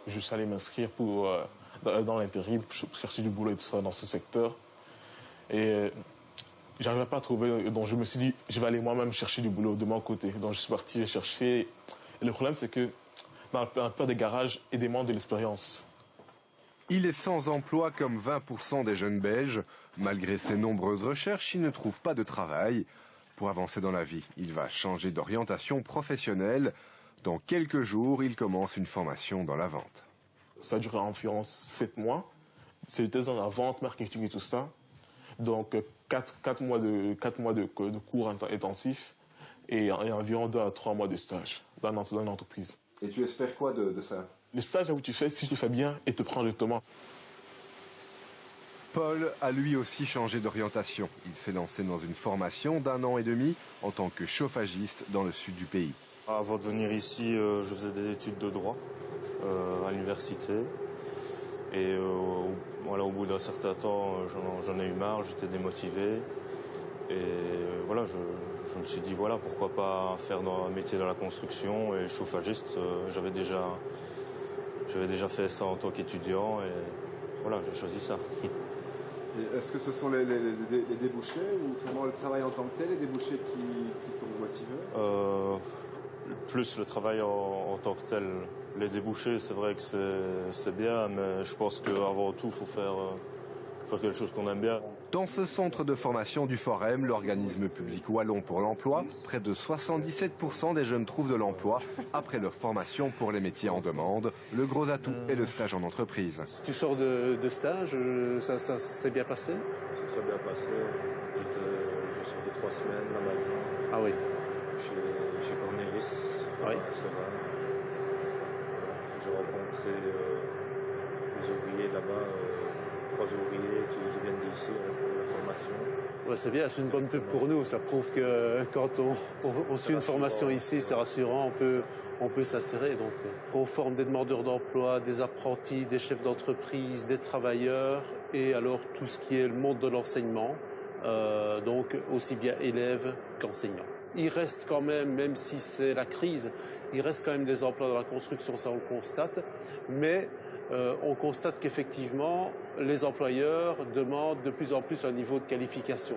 Je suis allé m'inscrire dans l'intérim, chercher du boulot et tout ça dans ce secteur. Et j'arrivais pas à trouver, donc je me suis dit, je vais aller moi-même chercher du boulot de mon côté. Donc je suis parti chercher. Et le problème, c'est que dans la plupart des garages, ils demandent de l'expérience. Il est sans emploi comme 20% des jeunes Belges. Malgré ses nombreuses recherches, il ne trouve pas de travail. Pour avancer dans la vie, il va changer d'orientation professionnelle. Dans quelques jours, il commence une formation dans la vente. Ça a duré environ 7 mois. C'était dans la vente, marketing et tout ça. Donc 4 mois de cours intensifs et environ 2 à 3 mois de stage dans une entreprise. Et tu espères quoi de ça? Le stage où tu fais, si tu fais bien, et te prend directement. Paul a lui aussi changé d'orientation. Il s'est lancé dans une formation d'1 an et demi en tant que chauffagiste dans le sud du pays. Avant de venir ici, je faisais des études de droit à l'université. Et voilà, au bout d'un certain temps, j'en ai eu marre, j'étais démotivé. Et voilà, je me suis dit, voilà, pourquoi pas faire un métier dans la construction et chauffagiste. J'avais déjà fait ça en tant qu'étudiant et voilà, j'ai choisi ça. Est-ce que ce sont les débouchés ou seulement le travail en tant que tel, les débouchés qui t'ont motivé? Plus le travail en tant que tel. Les débouchés, c'est vrai que c'est bien, mais je pense qu'avant tout, il faut faire quelque chose qu'on aime bien. Dans ce centre de formation du Forem, l'organisme public wallon pour l'emploi, près de 77% des jeunes trouvent de l'emploi après leur formation pour les métiers en demande. Le gros atout est le stage en entreprise. Tu sors de stage, ça s'est bien passé? C'est très bien passé. Je sors de 3 semaines là maintenant. Ah oui. Chez Cornelis. Oui. Ça va. J'ai rencontré les ouvriers là-bas, 3 ouvriers qui viennent d'ici pour la formation. Ouais, c'est bien, c'est une bonne pub pour nous. Ça prouve que quand on suit une formation ici, c'est rassurant, on peut s'insérer. Donc, on forme des demandeurs d'emploi, des apprentis, des chefs d'entreprise, des travailleurs, et alors tout ce qui est le monde de l'enseignement, donc aussi bien élèves qu'enseignants. Il reste quand même si c'est la crise, il reste quand même des emplois dans la construction, ça on le constate, mais on constate qu'effectivement, les employeurs demandent de plus en plus un niveau de qualification.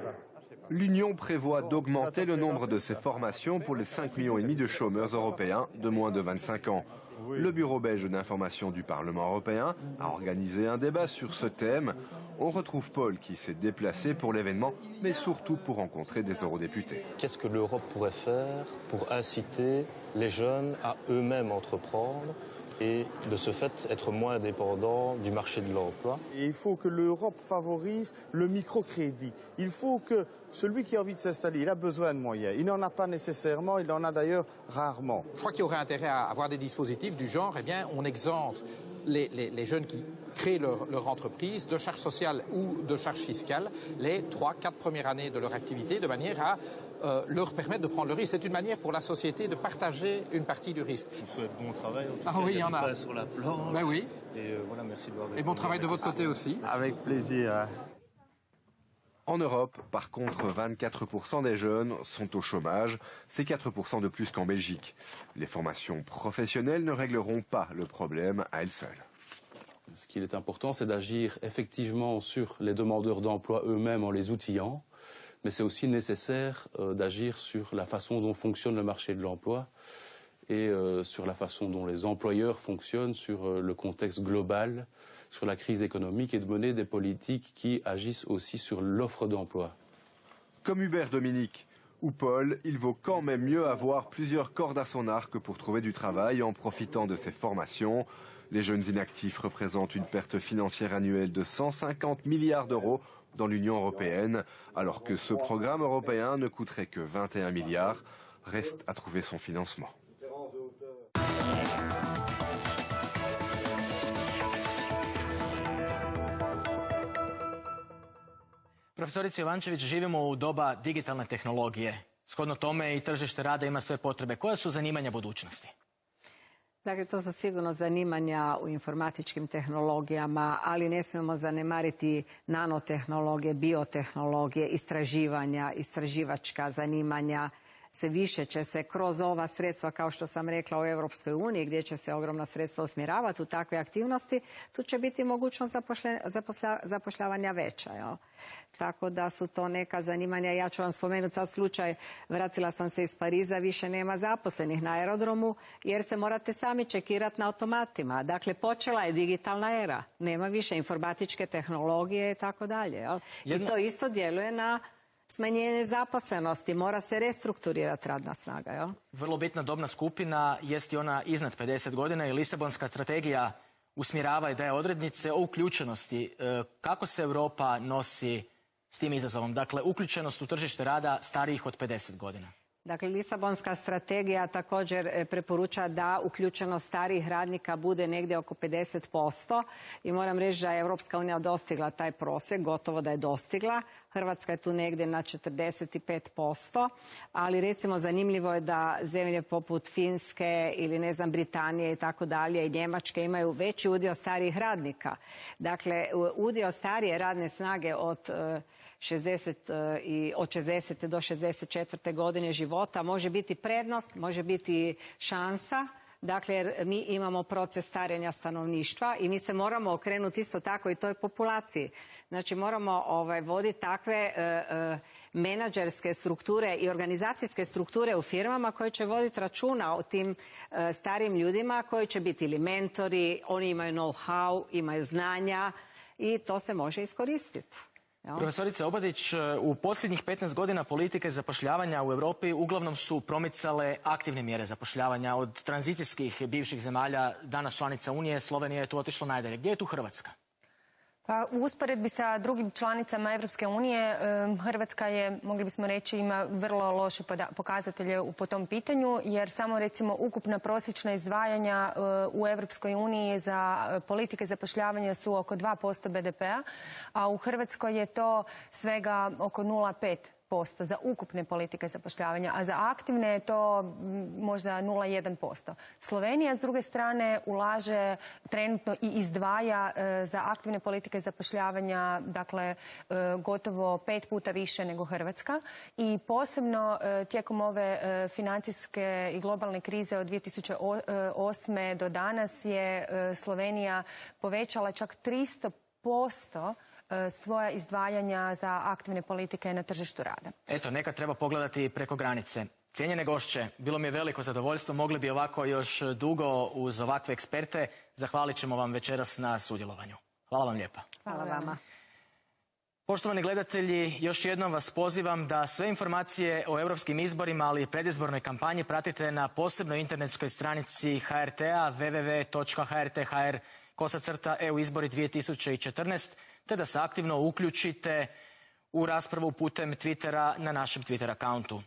L'Union prévoit d'augmenter le nombre de ces formations pour les 5,5 millions de chômeurs européens de moins de 25 ans. Le Bureau belge d'information du Parlement européen a organisé un débat sur ce thème. On retrouve Paul qui s'est déplacé pour l'événement, mais surtout pour rencontrer des eurodéputés. Qu'est-ce que l'Europe pourrait faire pour inciter les jeunes à eux-mêmes entreprendre et de ce fait être moins dépendants du marché de l'emploi? Il faut que l'Europe favorise le microcrédit. Il faut que celui qui a envie de s'installer, il a besoin de moyens. Il n'en a pas nécessairement, il en a d'ailleurs rarement. Je crois qu'il y aurait intérêt à avoir des dispositifs du genre, on exempte les jeunes qui créent leur entreprise de charges sociales ou de charges fiscales les 3-4 premières années de leur activité de manière à leur permettre de prendre le risque. C'est une manière pour la société de partager une partie du risque. On fait bon travail. Oui, il y en a. Sur la planche. Ben oui. Et voilà, merci de voir. Et bon travail de votre côté aussi. Avec plaisir. En Europe, par contre, 24% des jeunes sont au chômage. C'est 4% de plus qu'en Belgique. Les formations professionnelles ne régleront pas le problème à elles seules. Ce qu'il est important, c'est d'agir effectivement sur les demandeurs d'emploi eux-mêmes en les outillant, mais c'est aussi nécessaire d'agir sur la façon dont fonctionne le marché de l'emploi et sur la façon dont les employeurs fonctionnent, sur le contexte global, sur la crise économique et de mener des politiques qui agissent aussi sur l'offre d'emploi. Comme Hubert Dominique ou Paul, il vaut quand même mieux avoir plusieurs cordes à son arc pour trouver du travail en profitant de ces formations. Les jeunes inactifs représentent une perte financière annuelle de 150 milliards d'euros dans l'Union européenne, alors que ce programme européen ne coûterait que 21 milliards. Reste à trouver son financement. Profesorice Jovančević, živimo u doba digitalne tehnologije. Shodno tome i tržište rada ima sve potrebe. Koja su zanimanja budućnosti? Dakle, to su sigurno zanimanja u informatičkim tehnologijama, ali ne smijemo zanemariti nanotehnologije, biotehnologije, istraživanja, istraživačka zanimanja. Sve više će se kroz ova sredstva, kao što sam rekla, u Europskoj uniji, gdje će se ogromna sredstva usmjeravati u takve aktivnosti, tu će biti mogućnost zapošljavanja veća. Jel? Tako da su to neka zanimanja. Ja ću vam spomenuti sad slučaj, vratila sam se iz Pariza, više nema zaposlenih na aerodromu jer se morate sami čekirati na automatima. Dakle, počela je digitalna era, nema više informatičke tehnologije i tako dalje. I to isto djeluje na smanjenje zaposlenosti, mora se restrukturirati radna snaga. Jel? Vrlo bitna dobna skupina jest i ona iznad 50 godina i Lisabonska strategija usmjerava i daje odrednice o uključenosti. Kako se Europa nosi s tim izazovom? Dakle, uključenost u tržište rada starijih od 50 godina. Dakle, Lisabonska strategija također preporuča da uključenost starijih radnika bude negdje oko 50% i moram reći da je Europska unija dostigla taj prosjek, gotovo da je dostigla. Hrvatska je tu negdje na 45%, ali recimo zanimljivo je da zemlje poput Finske ili ne znam Britanije i tako dalje i Njemačke imaju veći udio starijih radnika. Dakle, udio starije radne snage od 60. do 64. godine života može biti prednost, može biti šansa. Dakle, jer mi imamo proces starenja stanovništva i mi se moramo okrenuti isto tako i toj populaciji. Znači, moramo voditi takve menadžerske strukture i organizacijske strukture u firmama koje će voditi računa o tim starim ljudima koji će biti ili mentori, oni imaju know-how, imaju znanja i to se može iskoristiti. Profesorice Obadić, u posljednjih 15 godina politike zapošljavanja u Europi uglavnom su promicale aktivne mjere zapošljavanja od tranzicijskih bivših zemalja, danas članica Unije. Slovenija je tu otišla najdalje. Gdje je tu Hrvatska? Pa u usporedbi sa drugim članicama Europske unije, Hrvatska je, mogli bismo reći, ima vrlo loše pokazatelje po tom pitanju, jer samo recimo ukupna prosječna izdvajanja u Europskoj uniji za politike zapošljavanja su oko 2% BDP-a, a u Hrvatskoj je to svega oko 0,5% za ukupne politike zapošljavanja, a za aktivne je to možda 0,1%. Slovenija, s druge strane, ulaže trenutno i izdvaja za aktivne politike zapošljavanja, dakle, gotovo 5 puta više nego Hrvatska. I posebno tijekom ove financijske i globalne krize od 2008. do danas je Slovenija povećala čak 300% svoja izdvajanja za aktivne politike na tržištu rada. Eto, nekad treba pogledati preko granice. Cijenjene gošće, bilo mi je veliko zadovoljstvo, mogli bi ovako još dugo uz ovakve eksperte. Zahvalit ćemo vam večeras na sudjelovanju. Hvala vam lijepa. Hvala vama. Poštovani gledatelji, još jednom vas pozivam da sve informacije o europskim izborima, ali i predizbornoj kampanji pratite na posebnoj internetskoj stranici HRT-a www.hrt.hr/EU izbori 2014, te da se aktivno uključite u raspravu putem Twittera na našem Twitter akauntu.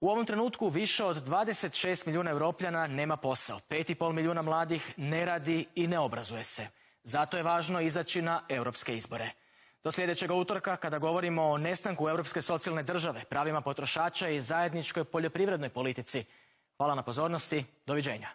U ovom trenutku više od 26 milijuna Europljana nema posao, 5,5 milijuna mladih ne radi i ne obrazuje se. Zato je važno izaći na europske izbore. Do sljedećeg utorka, kada govorimo o nestanku europske socijalne države, pravima potrošača i zajedničkoj poljoprivrednoj politici. Hvala na pozornosti, doviđenja.